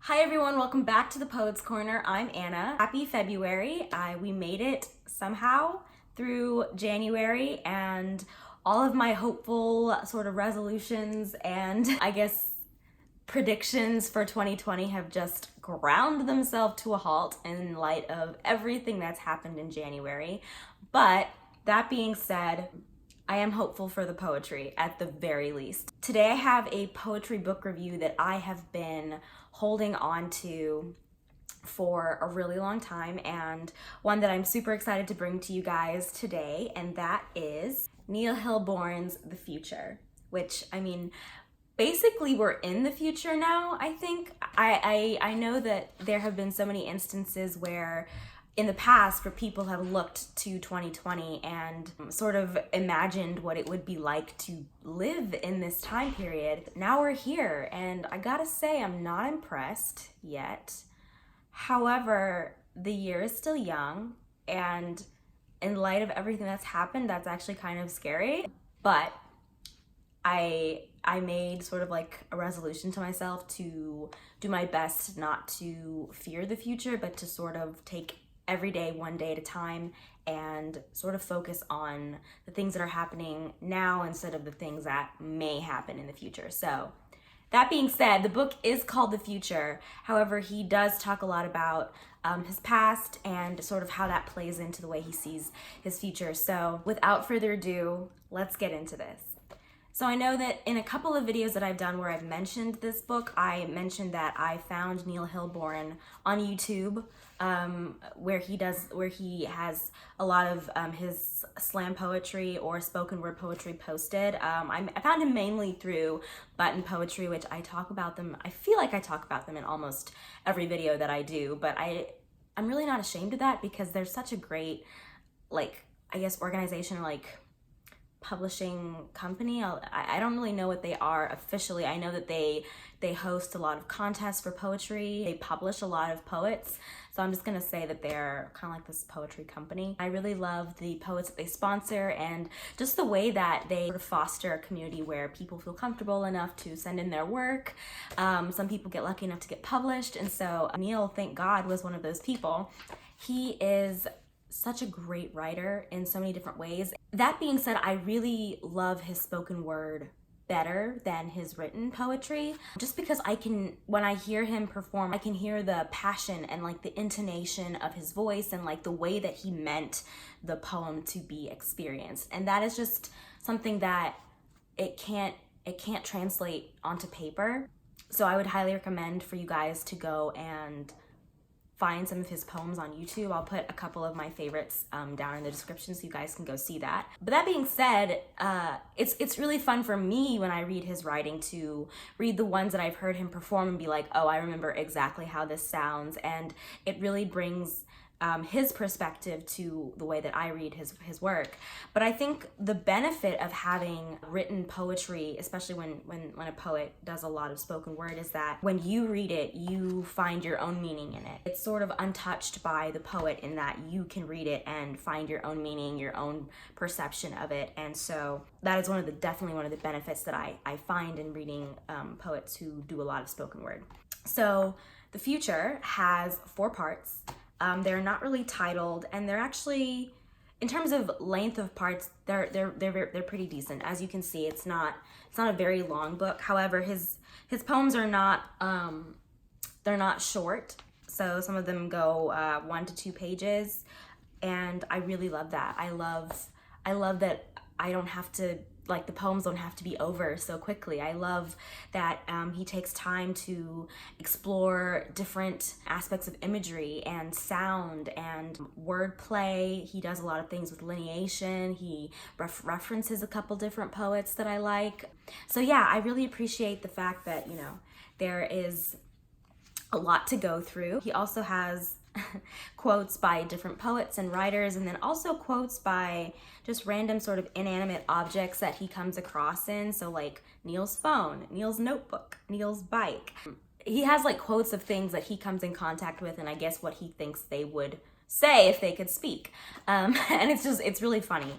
Hi everyone, welcome back to the Poets Corner. I'm Anna. Happy February. We made it somehow through January, and all of my hopeful sort of resolutions and I guess predictions for 2020 have just ground themselves to a halt in light of everything that's happened in January. But that being said, I am hopeful for the poetry at the very least. Today I have a poetry book review that I have been holding on to for a really long time, and one that I'm super excited to bring to you guys today, and that is Neil Hilborn's The Future, which, I mean, basically we're in the future now. I think I know that there have been so many instances where in the past where people have looked to 2020 and sort of imagined what it would be like to live in this time period. Now we're here, and I gotta say I'm not impressed yet. However, the year is still young, and in light of everything that's happened, that's actually kind of scary. But I made sort of like a resolution to myself to do my best not to fear the future, but to sort of take every day one day at a time and sort of focus on the things that are happening now instead of the things that may happen in the future. So that being said, the book is called The Future. However, he does talk a lot about his past and sort of how that plays into the way he sees his future. So without further ado, let's get into this. So I know that in a couple of videos that I've done where I've mentioned this book, I mentioned that I found Neil Hilborn on YouTube, where he has a lot of his slam poetry or spoken word poetry posted. I found him mainly through button poetry, which I talk about them. I feel like I talk about them in almost every video that I do, but I'm really not ashamed of that because they're such a great, like, I guess organization, like publishing company. I don't really know what they are officially. I know that they host a lot of contests for poetry. They publish a lot of poets. So I'm just gonna say that they're kind of like this poetry company. I really love the poets that they sponsor and just the way that they sort of foster a community where people feel comfortable enough to send in their work. Some people get lucky enough to get published, and so Neil, thank God, was one of those people. He is such a great writer in so many different ways. That being said, I really love his spoken word better than his written poetry, just because when I hear him perform, I can hear the passion and like the intonation of his voice and like the way that he meant the poem to be experienced. And that is just something that it can't translate onto paper. So I would highly recommend for you guys to go and find some of his poems on YouTube. I'll put a couple of my favorites down in the description so you guys can go see that. But that being said, it's really fun for me when I read his writing to read the ones that I've heard him perform and be like, oh, I remember exactly how this sounds. And it really brings his perspective to the way that I read his work. But I think the benefit of having written poetry, especially when a poet does a lot of spoken word, is that when you read it, you find your own meaning in it. It's sort of untouched by the poet in that you can read it and find your own meaning, your own perception of it. And so that is definitely one of the benefits that I find in reading poets who do a lot of spoken word. So The Future has 4 parts. They're not really titled, and they're actually, in terms of length of parts, they're pretty decent. As you can see, it's not a very long book. However, his poems are not they're not short. So some of them go 1 to 2 pages, and I really love that. I love that I don't have to, like, the poems don't have to be over so quickly. I love that he takes time to explore different aspects of imagery and sound and wordplay. He does a lot of things with lineation. He references a couple different poets that I like. So yeah, I really appreciate the fact that, you know, there is a lot to go through. He also has quotes by different poets and writers, and then also quotes by just random sort of inanimate objects that he comes across in. So like Neil's phone, Neil's notebook, Neil's bike. He has like quotes of things that he comes in contact with, and I guess what he thinks they would say if they could speak. And it's really funny,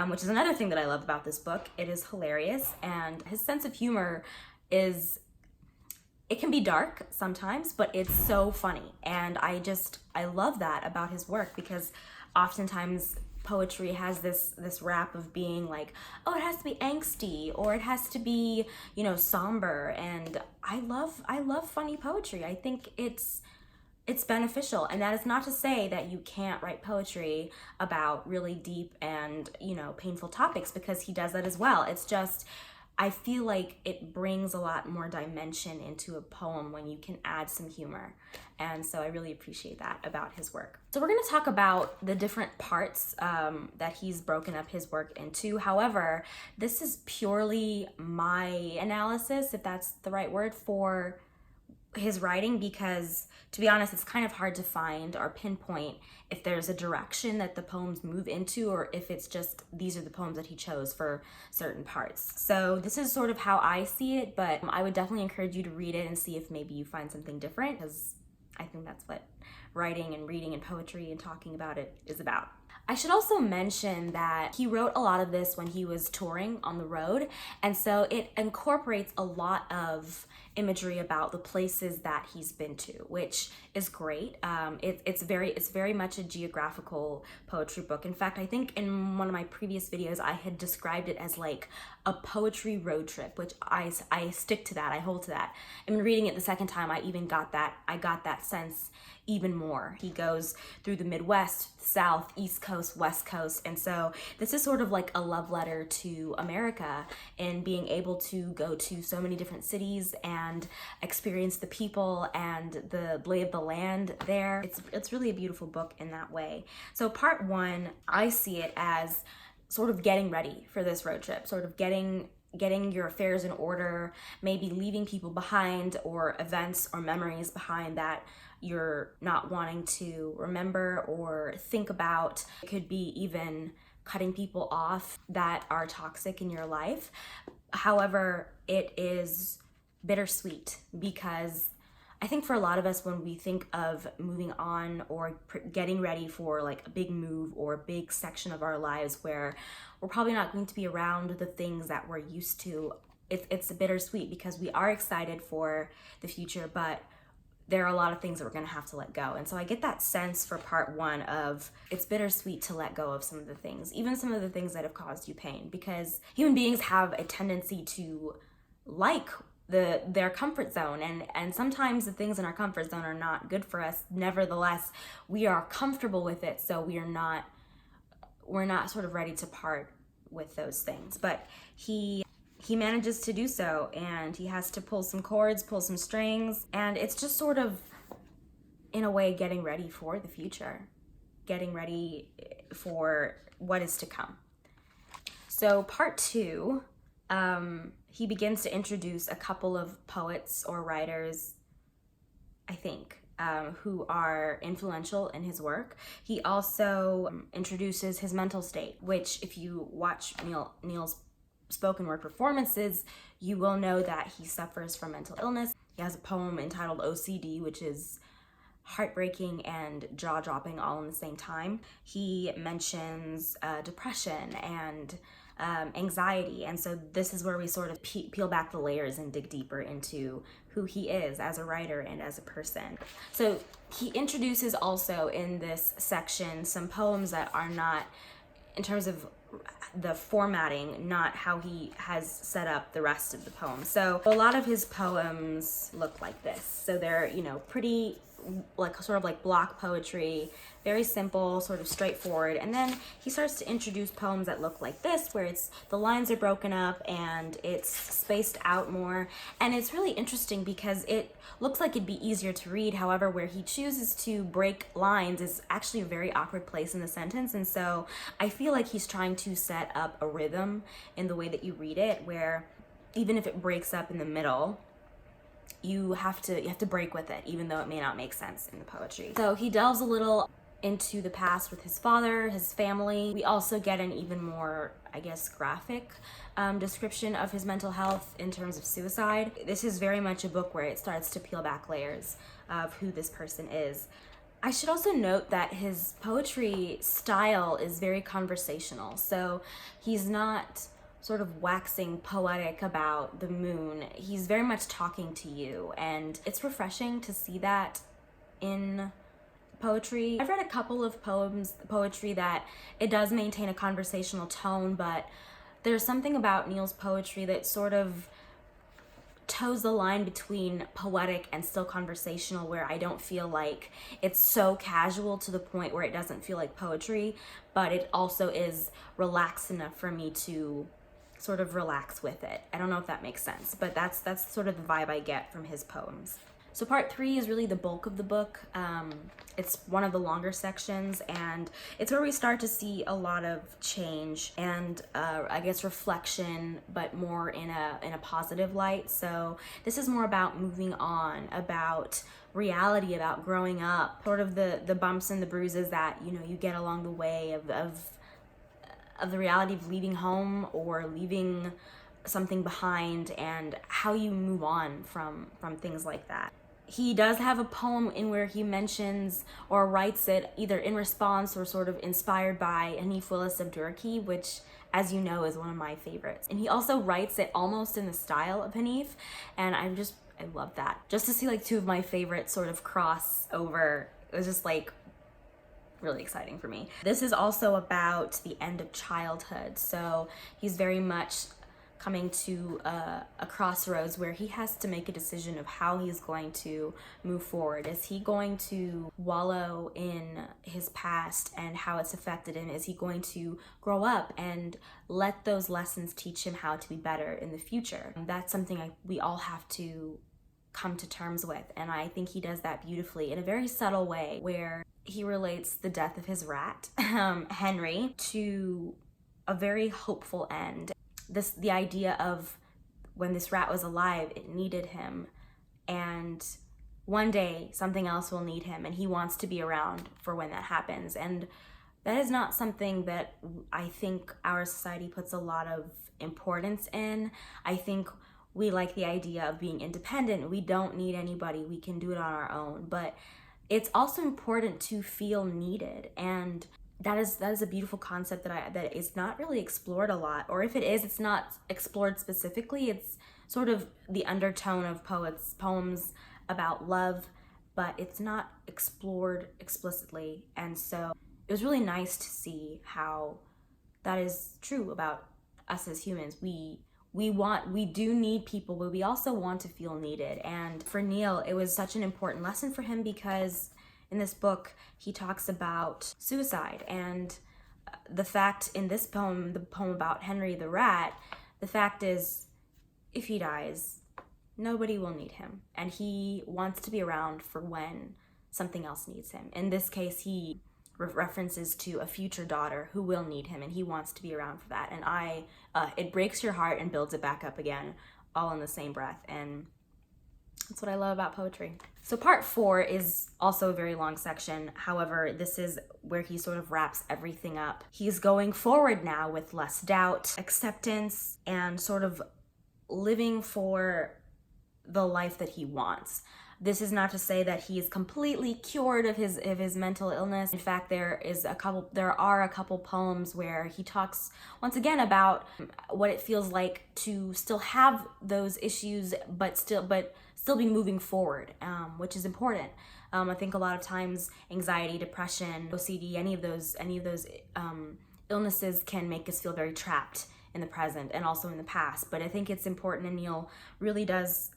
which is another thing that I love about this book. It is hilarious, and his sense of humor is it can be dark sometimes, but it's so funny. And I love that about his work, because oftentimes poetry has this rap of being like, oh, it has to be angsty, or it has to be, you know, somber. And I love funny poetry. I think it's beneficial. And that is not to say that you can't write poetry about really deep and, you know, painful topics, because he does that as well. It's just, I feel like it brings a lot more dimension into a poem when you can add some humor. And so I really appreciate that about his work. So we're going to talk about the different parts that he's broken up his work into. However, this is purely my analysis, if that's the right word, for his writing, because to be honest, it's kind of hard to find or pinpoint if there's a direction that the poems move into, or if it's just these are the poems that he chose for certain parts. So this is sort of how I see it, but I would definitely encourage you to read it and see if maybe you find something different, because I think that's what writing and reading and poetry and talking about it is about. I should also mention that he wrote a lot of this when he was touring on the road, and so it incorporates a lot of imagery about the places that he's been to, which is great. It's very much a geographical poetry book. In fact, I think in one of my previous videos I had described it as like a poetry road trip, which I stick to that. I hold to that. And reading it the second time, I got that sense even more. He goes through the Midwest, South, East Coast, West Coast, and so this is sort of like a love letter to America and being able to go to so many different cities and experience the people and the lay of the land there. It's really a beautiful book in that way. So part one, I see it as sort of getting ready for this road trip, sort of getting your affairs in order, maybe leaving people behind or events or memories behind that you're not wanting to remember or think about. It could be even cutting people off that are toxic in your life. However, it is bittersweet, because I think for a lot of us, when we think of moving on or getting ready for like a big move or a big section of our lives where we're probably not going to be around the things that we're used to, it's bittersweet, because we are excited for the future, but there are a lot of things that we're going to have to let go. And so I get that sense for part one of it's bittersweet to let go of some of the things, even some of the things that have caused you pain, because human beings have a tendency to like their comfort zone, and sometimes the things in our comfort zone are not good for us. Nevertheless, we are comfortable with it, so we're not sort of ready to part with those things. But he manages to do so, and he has to pull some chords, pull some strings, and it's just sort of, in a way, getting ready for the future, getting ready for what is to come. So part two, he begins to introduce a couple of poets or writers, I think, who are influential in his work. He also introduces his mental state, which if you watch Neil's spoken word performances, you will know that he suffers from mental illness. He has a poem entitled OCD, which is heartbreaking and jaw-dropping all in the same time. He mentions depression and anxiety, and so this is where we sort of peel back the layers and dig deeper into who he is as a writer and as a person. So he introduces also in this section some poems that are not, in terms of the formatting, not how he has set up the rest of the poem. So a lot of his poems look like this. So they're, you know, pretty like sort of like block poetry, very simple, sort of straightforward. And then he starts to introduce poems that look like this, where the lines are broken up and it's spaced out more. And it's really interesting because it looks like it'd be easier to read. However, where he chooses to break lines is actually a very awkward place in the sentence. And so I feel like he's trying to set up a rhythm in the way that you read it, where even if it breaks up in the middle, you have to break with it, even though it may not make sense in the poetry. So he delves a little into the past with his father, his family. We also get an even more, I guess, graphic description of his mental health in terms of suicide. This is very much a book where it starts to peel back layers of who this person is. I should also note that his poetry style is very conversational. So he's not sort of waxing poetic about the moon, he's very much talking to you, and it's refreshing to see that in poetry. I've read a couple of poetry that it does maintain a conversational tone, but there's something about Neil's poetry that sort of toes the line between poetic and still conversational, where I don't feel like it's so casual to the point where it doesn't feel like poetry, but it also is relaxed enough for me to sort of relax with it. I don't know if that makes sense, but that's sort of the vibe I get from his poems. So part 3 is really the bulk of the book. It's one of the longer sections, and it's where we start to see a lot of change and I guess reflection, but more in a positive light. So this is more about moving on, about reality, about growing up, sort of the bumps and the bruises that you get along the way of the reality of leaving home or leaving something behind, and how you move on from things like that. He does have a poem in where he mentions or writes it either in response or sort of inspired by Hanif Willis of Durkee, which, as you know, is one of my favorites. And he also writes it almost in the style of Hanif, and I love that. Just to see like two of my favorites sort of cross over, it was just like really exciting for me. This is also about the end of childhood, so he's very much coming to a crossroads where he has to make a decision of how he's going to move forward. Is he going to wallow in his past and how it's affected him? Is he going to grow up and let those lessons teach him how to be better in the future? That's something we all have to come to terms with, and I think he does that beautifully in a very subtle way, where he relates the death of his rat, Henry, to a very hopeful end. The idea of when this rat was alive, it needed him, and one day something else will need him, and he wants to be around for when that happens. And that is not something that I think our society puts a lot of importance in. I think we like the idea of being independent. We don't need anybody. We can do it on our own. But it's also important to feel needed, and that is a beautiful concept that is not really explored a lot, or if it is, it's not explored specifically. It's sort of the undertone of poems about love, but it's not explored explicitly. And so it was really nice to see how that is true about us as humans. We do need people, but we also want to feel needed. And for Neil, it was such an important lesson for him, because in this book, he talks about suicide, and the fact in this poem, the poem about Henry the rat, the fact is, if he dies, nobody will need him, and he wants to be around for when something else needs him. In this case, he references to a future daughter who will need him, and he wants to be around for that. And it breaks your heart and builds it back up again, all in the same breath. And that's what I love about poetry. So part 4 is also a very long section. However, this is where he sort of wraps everything up. He's going forward now with less doubt, acceptance, and sort of living for the life that he wants. This is not to say that he is completely cured of his mental illness. In fact, there are a couple poems where he talks once again about what it feels like to still have those issues, but still be moving forward, which is important. I think a lot of times anxiety, depression, OCD, any of those illnesses can make us feel very trapped in the present and also in the past. But I think it's important, and Neil really does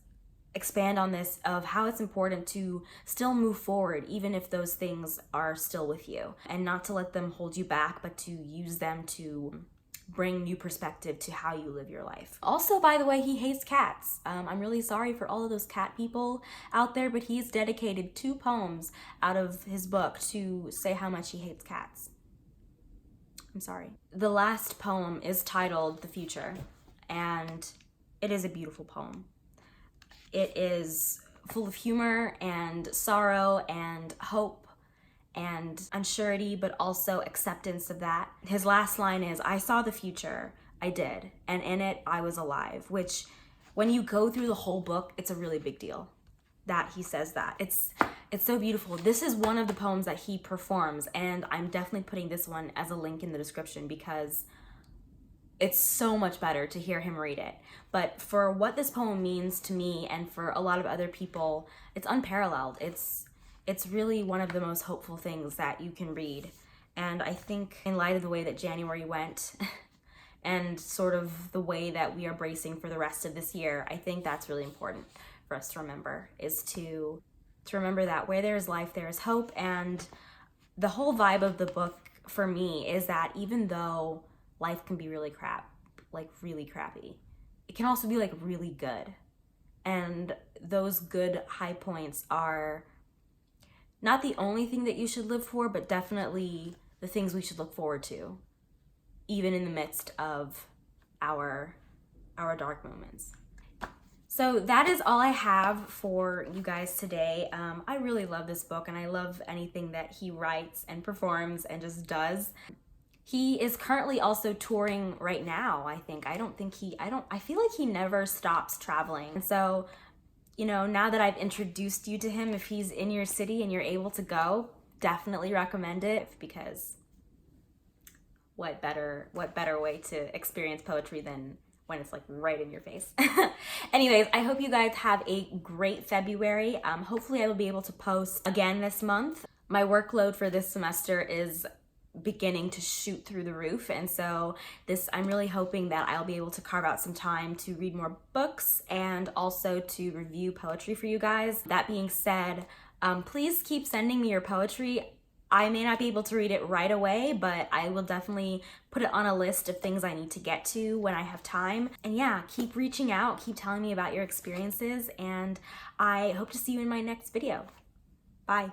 expand on this, of how it's important to still move forward even if those things are still with you, and not to let them hold you back, but to use them to bring new perspective to how you live your life. Also, by the way, he hates cats. I'm really sorry for all of those cat people out there, but he's dedicated 2 poems out of his book to say how much he hates cats. I'm sorry. The last poem is titled The Future, and it is a beautiful poem. It is full of humor and sorrow and hope and unsurety, but also acceptance of that. His last line is, "I saw the future, I did, and in it I was alive," which, when you go through the whole book, it's a really big deal that he says that. It's so beautiful. This is one of the poems that he performs, and I'm definitely putting this one as a link in the description, because it's so much better to hear him read it. But for what this poem means to me and for a lot of other people, it's unparalleled. It's really one of the most hopeful things that you can read. And I think in light of the way that January went and sort of the way that we are bracing for the rest of this year, I think that's really important for us to remember, is to remember that where there is life, there is hope. And the whole vibe of the book for me is that even though life can be really really crappy, it can also be like really good. And those good high points are not the only thing that you should live for, but definitely the things we should look forward to, even in the midst of our dark moments. So that is all I have for you guys today. I really love this book, and I love anything that he writes and performs and just does. He is currently also touring right now, I think. I feel like he never stops traveling. And so, you know, now that I've introduced you to him, if he's in your city and you're able to go, definitely recommend it, because what better way to experience poetry than when it's like right in your face. Anyways, I hope you guys have a great February. Hopefully I will be able to post again this month. My workload for this semester is beginning to shoot through the roof, and so I'm really hoping that I'll be able to carve out some time to read more books and also to review poetry for you guys. That being said, please keep sending me your poetry. I may not be able to read it right away, but I will definitely put it on a list of things I need to get to when I have time. And yeah, keep reaching out, keep telling me about your experiences, and I hope to see you in my next video. Bye.